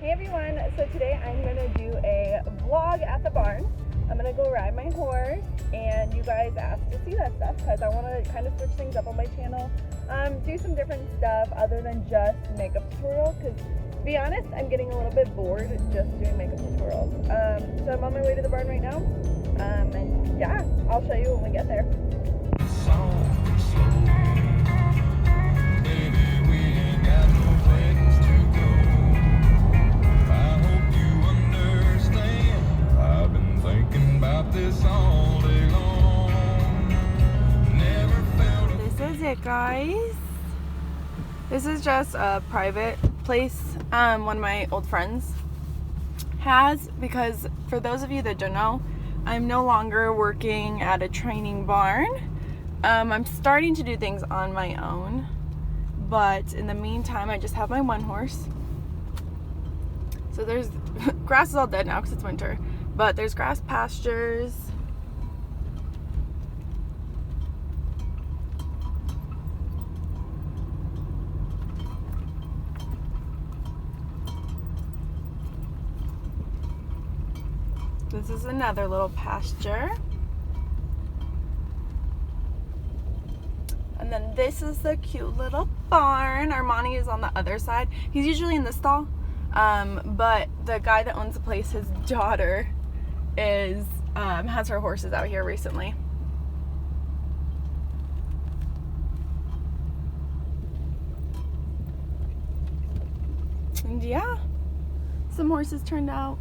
Hey everyone, so today I'm going to do a vlog at the barn. I'm going to go ride my horse, and you guys asked to see that stuff because I want to kind of switch things up on my channel, do some different stuff other than just makeup tutorials, because to be honest, I'm getting a little bit bored just doing makeup tutorials. So I'm on my way to the barn right now, and yeah, I'll show you when we get there. This is it, guys. This is just a private place one of my old friends has, because for those of you that don't know, I'm no longer working at a training barn. I'm starting to do things on my own, but in the meantime I just have my one horse. So there's grass is all dead now because it's winter, but there's grass pastures. This is another little pasture. And then this is the cute little barn. Armani is on the other side. He's usually in the stall. But the guy that owns the place, his daughter is has her horses out here recently. And yeah, some horses turned out.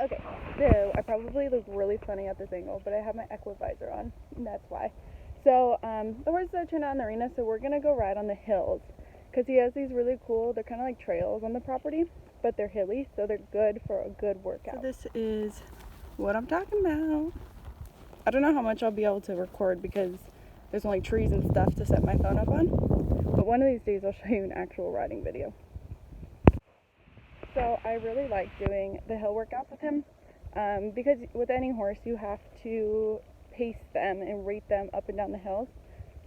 Okay, so I probably look really funny at this angle, but I have my EquiVisor on, and that's why. So, the horses are turned out in the arena, so we're gonna go ride on the hills, because he has these really cool, they're kind of like trails on the property, but they're hilly, so they're good for a good workout. So this is what I'm talking about. I don't know how much I'll be able to record, because there's only trees and stuff to set my phone up on, but one of these days I'll show you an actual riding video. So I really like doing the hill workouts with him, because with any horse you have to pace them and rate them up and down the hills.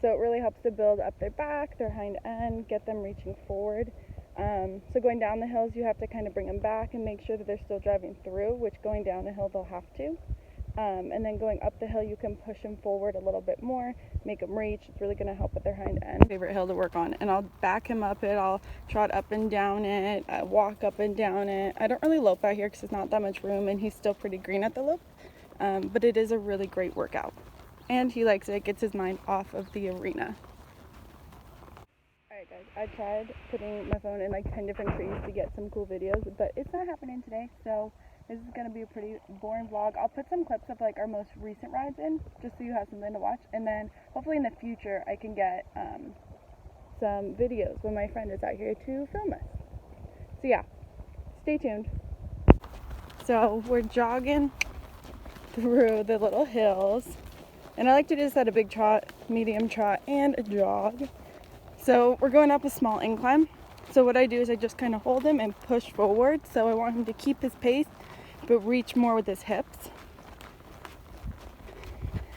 So it really helps to build up their back, their hind end, get them reaching forward. So going down the hills you have to kind of bring them back and make sure that they're still driving through, which going down the hill they'll have to. And then going up the hill you can push them forward a little bit more, make them reach. It's really going to help with their hind end. Favorite hill to work on, and I'll back him up it, I'll trot up and down it, walk up and down it. I don't really lope out here because there's not that much room, and he's still pretty green at the lope, but it is a really great workout, and he likes it. It gets his mind off of the arena. Alright guys, I tried putting my phone in like 10 different trees to get some cool videos, but it's not happening today, so this is going to be a pretty boring vlog. I'll put some clips of like our most recent rides in, just so you have something to watch, and then hopefully in the future I can get some videos when my friend is out here to film us. So yeah, stay tuned. So we're jogging through the little hills, and I like to do this at a big trot, medium trot, and a jog. So we're going up a small incline. So what I do is I just kind of hold him and push forward. So I want him to keep his pace, but reach more with his hips.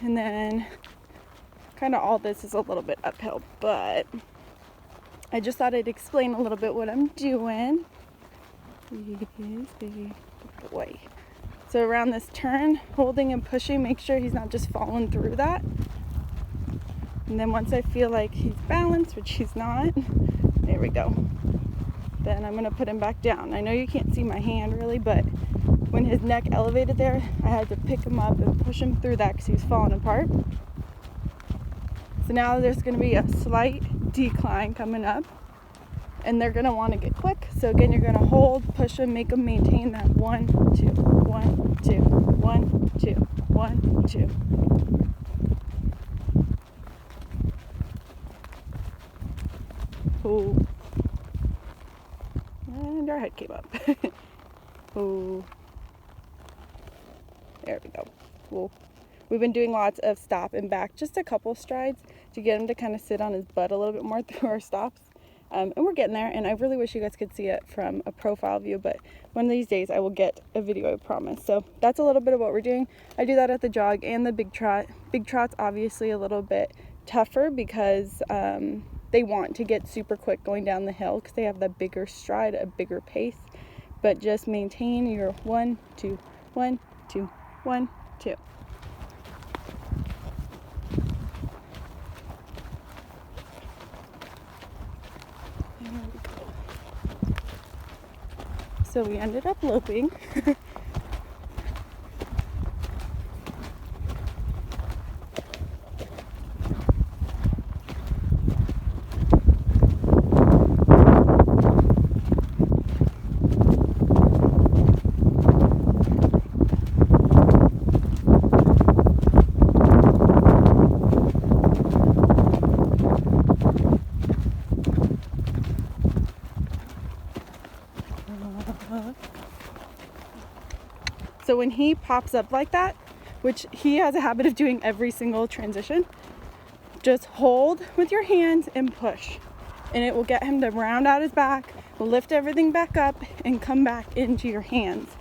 And then kind of all this is a little bit uphill, but I just thought I'd explain a little bit what I'm doing. Good boy. So around this turn, holding and pushing, make sure he's not just falling through that. And then once I feel like he's balanced, which he's not, there we go, then I'm going to put him back down. I know you can't see my hand really, but when his neck elevated there, I had to pick him up and push him through that because he was falling apart. So now there's going to be a slight decline coming up, and they're going to want to get quick. So again, you're going to hold, push them, make them maintain that 1, 2, 1, 2, 1, 2, 1, 2. Oh. And our head came up. Oh. There we go. Cool. We've been doing lots of stop and back, just a couple strides to get him to kind of sit on his butt a little bit more through our stops. And we're getting there, and I really wish you guys could see it from a profile view, but one of these days I will get a video, I promise. So that's a little bit of what we're doing. I do that at the jog and the big trot. Big trot's obviously a little bit tougher because they want to get super quick going down the hill because they have that bigger stride, a bigger pace. But just maintain your 1, 2, 1, 2, 1, 2. So we ended up loping. So when he pops up like that, which he has a habit of doing every single transition, just hold with your hands and push. And it will get him to round out his back, lift everything back up, and come back into your hands.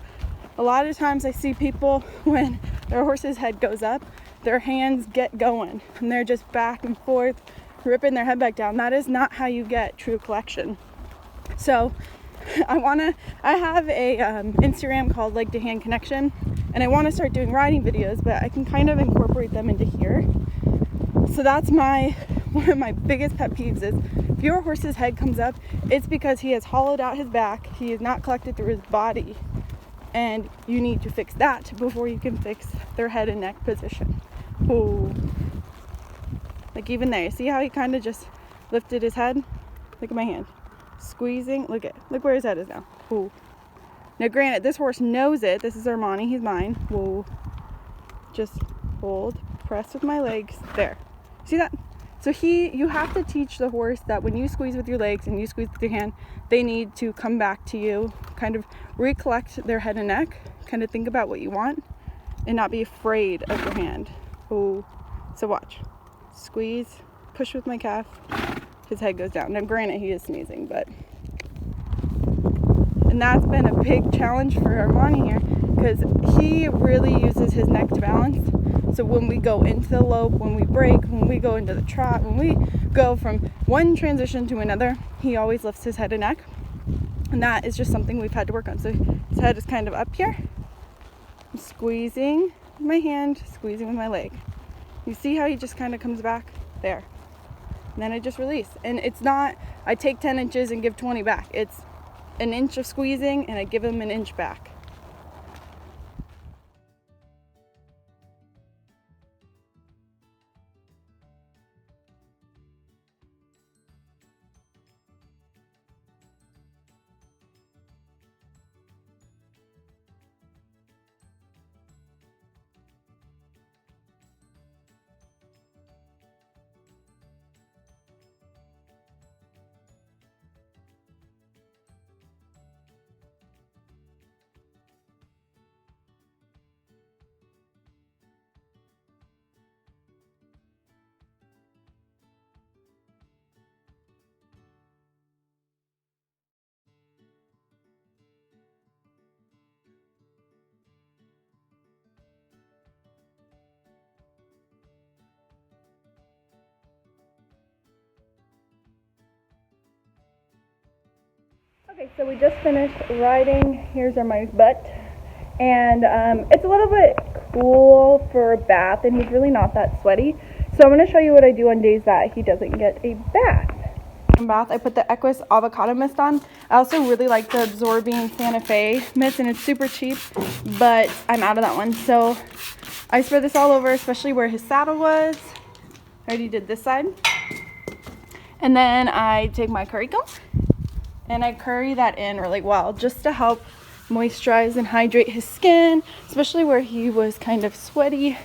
A lot of times I see people, when their horse's head goes up, their hands get going, and they're just back and forth, ripping their head back down. That is not how you get true collection. So I have a Instagram called Leg to Hand Connection, and I want to start doing riding videos, but I can kind of incorporate them into here. So that's one of my biggest pet peeves is if your horse's head comes up, it's because he has hollowed out his back, he is not collected through his body, and you need to fix that before you can fix their head and neck position. Ooh. Like even there, see how he kind of just lifted his head? Look at my hand. Squeezing, look where his head is now. Ooh. Now granted, this horse knows it. This is Armani, he's mine. Whoa. Just hold, press with my legs. There. See that? So you have to teach the horse that when you squeeze with your legs and you squeeze with your hand, they need to come back to you, kind of recollect their head and neck, kind of think about what you want, and not be afraid of your hand. Ooh. So watch. Squeeze, push with my calf. His head goes down. Now granted, he is sneezing, and that's been a big challenge for Armani here because he really uses his neck to balance. So when we go into the lope, when we break, when we go into the trot, when we go from one transition to another, he always lifts his head and neck, and that is just something we've had to work on. So his head is kind of up here. I'm squeezing with my hand, squeezing with my leg. You see how he just kind of comes back there. And then I just release. And it's not, I take 10 inches and give 20 back. It's an inch of squeezing and I give him an inch back. Okay, so we just finished riding. Here's Armani's butt, and it's a little bit cool for a bath, and he's really not that sweaty. So I'm going to show you what I do on days that he doesn't get a bath. I put the EqYSS avocado mist on. I also really like the absorbing Santa Fe mist, and it's super cheap, but I'm out of that one. So I spread this all over, especially where his saddle was. I already did this side. And then I take my curry comb and I curry that in really well, just to help moisturize and hydrate his skin, especially where he was kind of sweaty.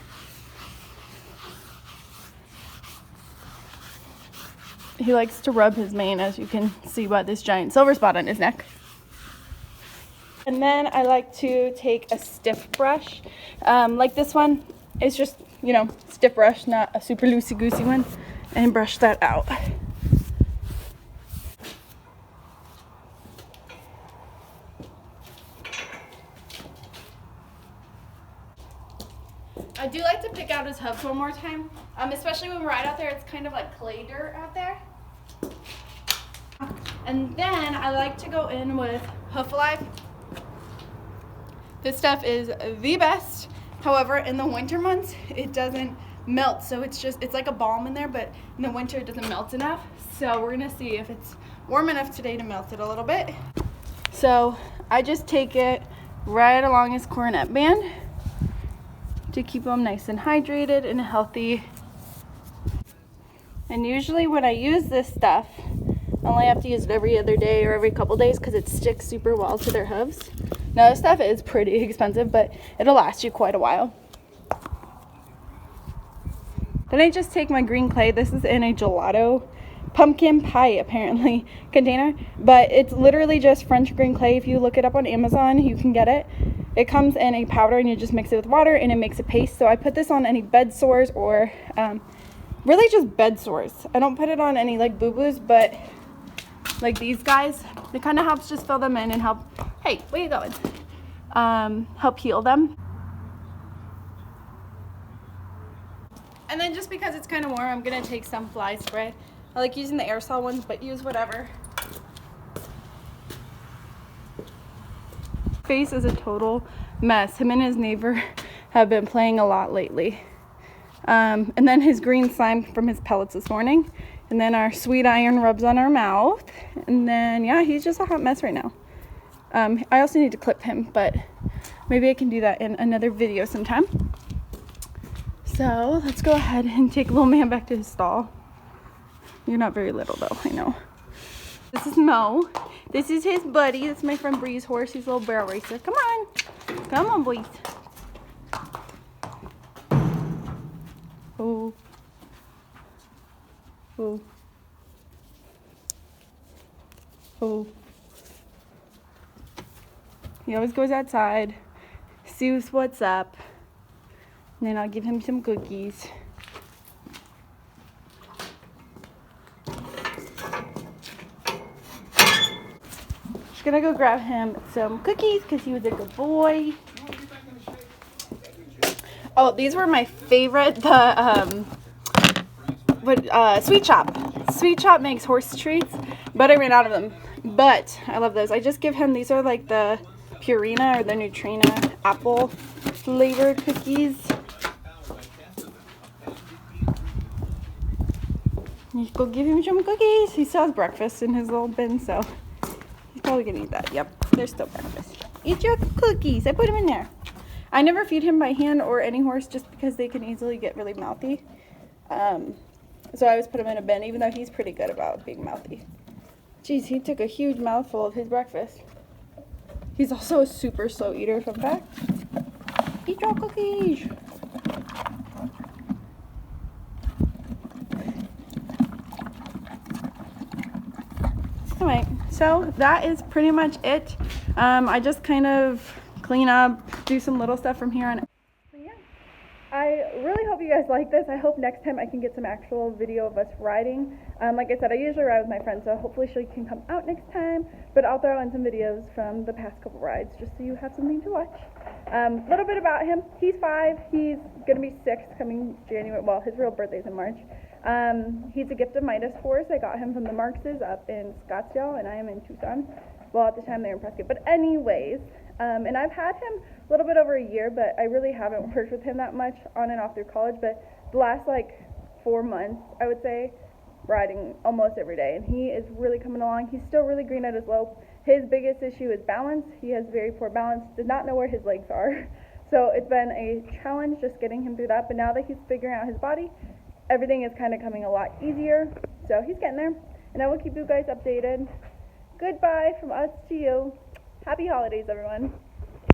He likes to rub his mane, as you can see by this giant silver spot on his neck. And then I like to take a stiff brush, like this one. It's just, you know, stiff brush, not a super loosey-goosey one, and brush that out. I do like to pick out his hooves one more time, especially when we're right out there. It's kind of like clay dirt out there. And then I like to go in with Hoof Alive. This stuff is the best. However, in the winter months, it doesn't melt. So it's like a balm in there, but in the winter it doesn't melt enough. So we're gonna see if it's warm enough today to melt it a little bit. So I just take it right along his coronet band to keep him nice and hydrated and healthy. And usually when I use this stuff, I only have to use it every other day or every couple days because it sticks super well to their hooves. Now this stuff is pretty expensive, but it'll last you quite a while. Then I just take my green clay. This is in a gelato pumpkin pie apparently container, but it's literally just French green clay. If you look it up on Amazon, you can get it. It comes in a powder and you just mix it with water and it makes a paste. So I put this on any bed sores or really just bed sores. I don't put it on any like boo-boos, but like these guys, it kind of helps just fill them in and help, hey, where you going? Help heal them. And then just because it's kind of warm, I'm gonna take some Flyspray. I like using the aerosol ones, but use whatever. Face is a total mess. Him and his neighbor have been playing a lot lately. And then his green slime from his pellets this morning. And then our sweet iron rubs on our mouth. And then, yeah, he's just a hot mess right now. I also need to clip him, but maybe I can do that in another video sometime. So let's go ahead and take little man back to his stall. You're not very little though, I know. This is Mo. This is his buddy. That's my friend Bree's horse. He's a little barrel racer. Come on. Come on, boys. Oh. Oh. Oh. He always goes outside, sees what's up, and then I'll give him some cookies. Just gonna go grab him some cookies because he was a good boy. Oh, these were my favorite. The Sweet Shop. Sweet Shop makes horse treats, but I ran out of them. But I love those. I just give him, these are like the Purina or the Neutrina apple flavored cookies. You go give him some cookies. He still has breakfast in his little bin, so he's probably gonna eat that. Yep, there's still breakfast. Eat your cookies. I put him in there. I never feed him by hand or any horse just because they can easily get really mouthy. So I always put him in a bin, even though he's pretty good about being mouthy. Jeez, he took a huge mouthful of his breakfast. He's also a super slow eater, fun fact. Eat your cookies. Alright, so that is pretty much it. I just kind of clean up, do some little stuff from here on. Yeah, I really hope you guys like this. I hope next time I can get some actual video of us riding. Like I said, I usually ride with my friend, so hopefully she can come out next time. But I'll throw in some videos from the past couple rides just so you have something to watch. A little bit about him. He's 5. He's going to be 6 coming January. Well, his real birthday's in March. He's a gift of Midas horse. I got him from the Marxes up in Scottsdale, and I am in Tucson. Well, at the time they were in Prescott. But anyways, and I've had him a little bit over a year, but I really haven't worked with him that much on and off through college. But the last, 4 months, I would say, riding almost every day, and he is really coming along. He's still really green at his lope. His biggest issue is balance. He has very poor balance, does not know where his legs are. So it's been a challenge just getting him through that, but now that he's figuring out his body, everything is kind of coming a lot easier. So he's getting there, and I will keep you guys updated. Goodbye from us to you. Happy holidays, everyone.